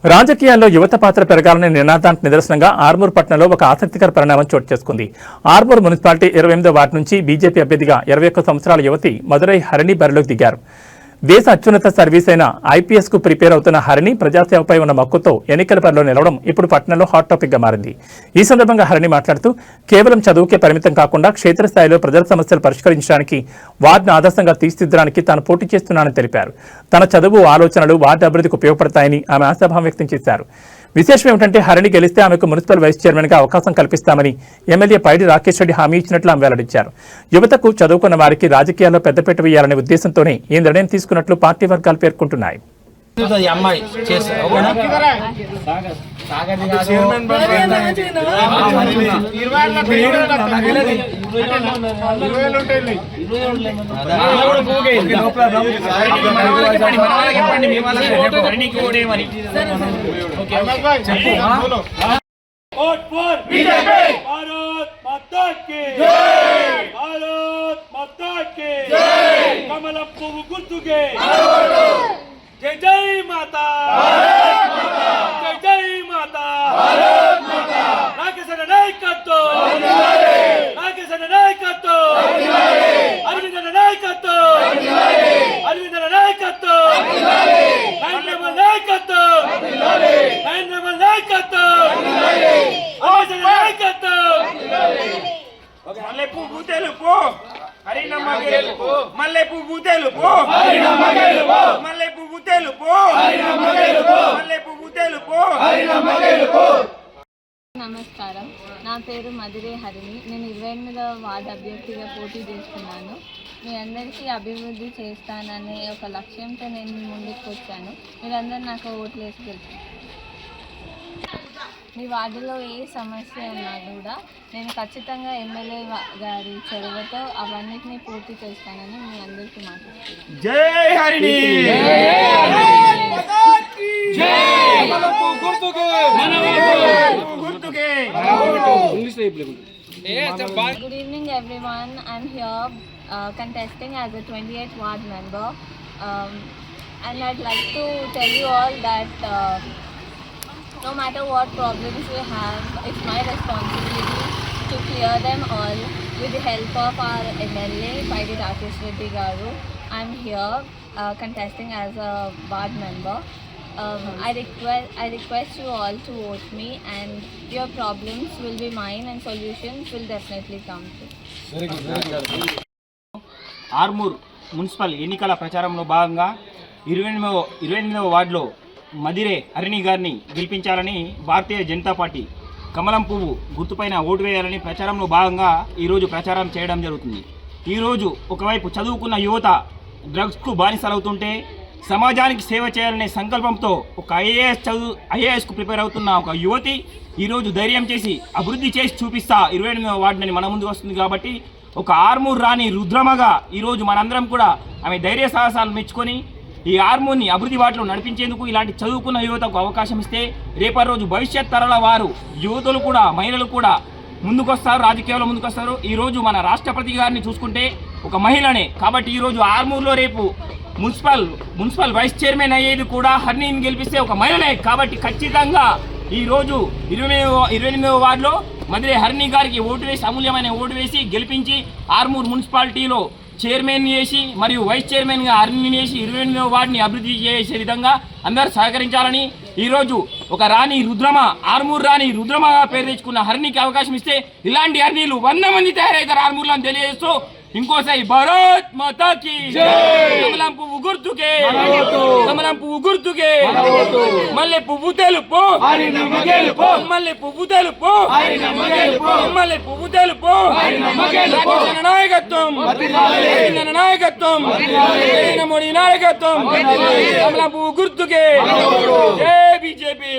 రాజకీయాల్లో యువత పాత్ర పెరగాలనే నినాదానికి నిదర్శనంగా ఆర్మూర్ పట్టణంలో ఒక ఆసక్తికర పరిణామం చోటు చేసుకుంది. ఆర్మూర్ మున్సిపాలిటీ 28వ వార్డు నుంచి బీజేపీ అభ్యర్థిగా 21 సంవత్సరాల యువతి మదురై హరిణి బరిలోకి దిగారు. దేశ అత్యున్నత సర్వీస్ అయిన ఐపీఎస్ కు ప్రిపేర్ అవుతున్న హరిణి ప్రజాసేవపై ఉన్న మక్కుతో ఎన్నికల పరిలో నిలవడం ఇప్పుడు పట్టణంలో హాట్ టాపిక్ గా మారింది. ఈ సందర్భంగా హరిణి మాట్లాడుతూ కేవలం చదువుకే పరిమితం కాకుండా క్షేత్రస్థాయిలో ప్రజల సమస్యలు పరిష్కరించడానికి వార్డును ఆదర్శంగా తీర్చిదిద్దడానికి తాను పోటీ చేస్తున్నానని తెలిపారు. తన చదువు ఆలోచనలు వార్డు అభివృద్ధికి ఉపయోగపడతాయని ఆమె ఆశాభావం వ్యక్తం చేశారు. విశేషం ఏమిటంటే హరిణి గెలిస్తే ఆమెకు మున్సిపల్ వైస్ చైర్మన్ గా అవకాశం కల్పిస్తామని ఎమ్మెల్యే పైడి రాకేష్ రెడ్డి హామీ ఇచ్చినట్లు ఆమె వెల్లడించారు. యువతకు చదువుకున్న వారికి రాజకీయాల్లో పెద్దపీట వేయాలనే ఉద్దేశంతోనే ఈ నిర్ణయం తీసుకున్నట్లు పార్టీ వర్గాలు పేర్కొంటున్నాయి. కమలం పువ్వు గుర్తుకే జై జై మాతా, జై జై మాతా, రాకేశ్ నాయకత్వం, రాకేశ్ నాయకత్వం, అరవింద నాయకత్వం, అరవింద నాయకత్వం, నాయకత్వం, నాయకత్వం, మల్లెపూ బూతేలు పో హరినమ్మ గెలుపు, మల్లెపూ బూతేలు పో హరినమ్మ గెలుపు, మల్లెపూ బూతేలు పో హరినమ్మ గెలుపు, మల్లెపూ బూతేలు పో హరినమ్మ గెలుపు. నమస్కారం, నా పేరు మదురై హరిణి. నేను 28వ వార్డు అభ్యర్థిగా పోటీ చేస్తున్నాను. మీ అందరికీ అభివృద్ధి చేస్తాననే ఒక లక్ష్యంతో నేను ముందుకు వచ్చాను. మీరందరూ నాకు ఓట్లు వేసి గెలిపారు. మీ వార్డులో ఏ సమస్య ఉన్నా కూడా నేను ఖచ్చితంగా ఎమ్మెల్యే గారి చొరవతో అవన్నిటినీ పూర్తి చేస్తానని మీ అందరికీ మాట్లాడుతున్నాను. జై Harini, Good evening everyone. I'm here contesting as a 28th ward member, and I'd like to tell you all that no matter what problems we have, it's my responsibility to clear them all with the help of our MLA, Paidi Rakesh Reddy Garu. I'm here contesting as a ward member. I request you all to vote me, and your problems will be mine and solutions will definitely come through. Armoor municipal ఎన్నికల ప్రచారంలో భాగంగా 28వ వార్డులో మదిరే హరిణి గారిని గెలిపించాలని Bharatiya Janata party కమలం పువ్వు గుర్తుపైన vote వేయాలని ప్రచారంలో భాగంగా ఈరోజు ప్రచారం చేయడం జరుగుతుంది. ఈరోజు ఒకవైపు చదువుకున్న యువత డ్రగ్స్కు బానిసలవుతుంటే సమాజానికి సేవ చేయాలనే సంకల్పంతో ఒక ఐఏఎస్కు ప్రిపేర్ అవుతున్న ఒక యువతి ఈరోజు ధైర్యం చేసి అభివృద్ధి చేసి చూపిస్తా 28వ వార్డుని మన ముందుకు వస్తుంది. కాబట్టి ఒక ఆర్మూర్ రాణి రుద్రమగా ఈరోజు మనందరం కూడా ఆమె ధైర్య సాహసాలు మెచ్చుకొని ఈ ఆర్మూర్ని అభివృద్ధి బాటలో నడిపించేందుకు ఇలాంటి చదువుకున్న యువతకు అవకాశం ఇస్తే రేపటి రోజు భవిష్యత్ తరాల వారు యువతులు కూడా మహిళలు కూడా ముందుకొస్తారు, రాజకీయాల్లో ముందుకొస్తారు. ఈరోజు మన రాష్ట్రపతి గారిని చూసుకుంటే ఒక మహిళనే. కాబట్టి ఈరోజు ఆర్మూర్లో రేపు మున్సిపల్ వైస్ చైర్మన్ అయ్యేది కూడా హరిణిని గెలిపిస్తే ఒక మహిళనే. కాబట్టి ఖచ్చితంగా ఈరోజు 28వ వార్డులో మదురై హరిణి గారికి ఓటు వేసి అమూల్యమైన ఓటు వేసి గెలిపించి ఆర్మూర్ మున్సిపాలిటీలో చైర్మన్ చేసి మరియు వైస్ చైర్మన్గా హరిణిని చేసి 28వ వార్డుని అభివృద్ధి చేసే విధంగా అందరూ సహకరించాలని ఈరోజు ఒక రాణి రుద్రమ, ఆర్మూర్ రాణి రుద్రమగా పేరు తెచ్చుకున్న హరిణికి అవకాశం ఇస్తే ఇలాంటి హరిణీలు 100 మంది తయారవుతారు ఆర్మూర్లో అని తెలియజేస్తూ ఇంకోసారి భారత్ మాతాకి కమలం పువ్వు గుర్తుకే, కమలం పువ్వు గుర్తుకే, మల్లె పువ్వు తెలుపు, మల్లె పువ్వు తెలుపు, మల్లె పువ్వు తెలుపు, నాయకత్వం, నాయకత్వం, నరేంద్ర మోడీ నాయకత్వం, కమలం పువ్వు గుర్తుకే. జై బీజేపీ.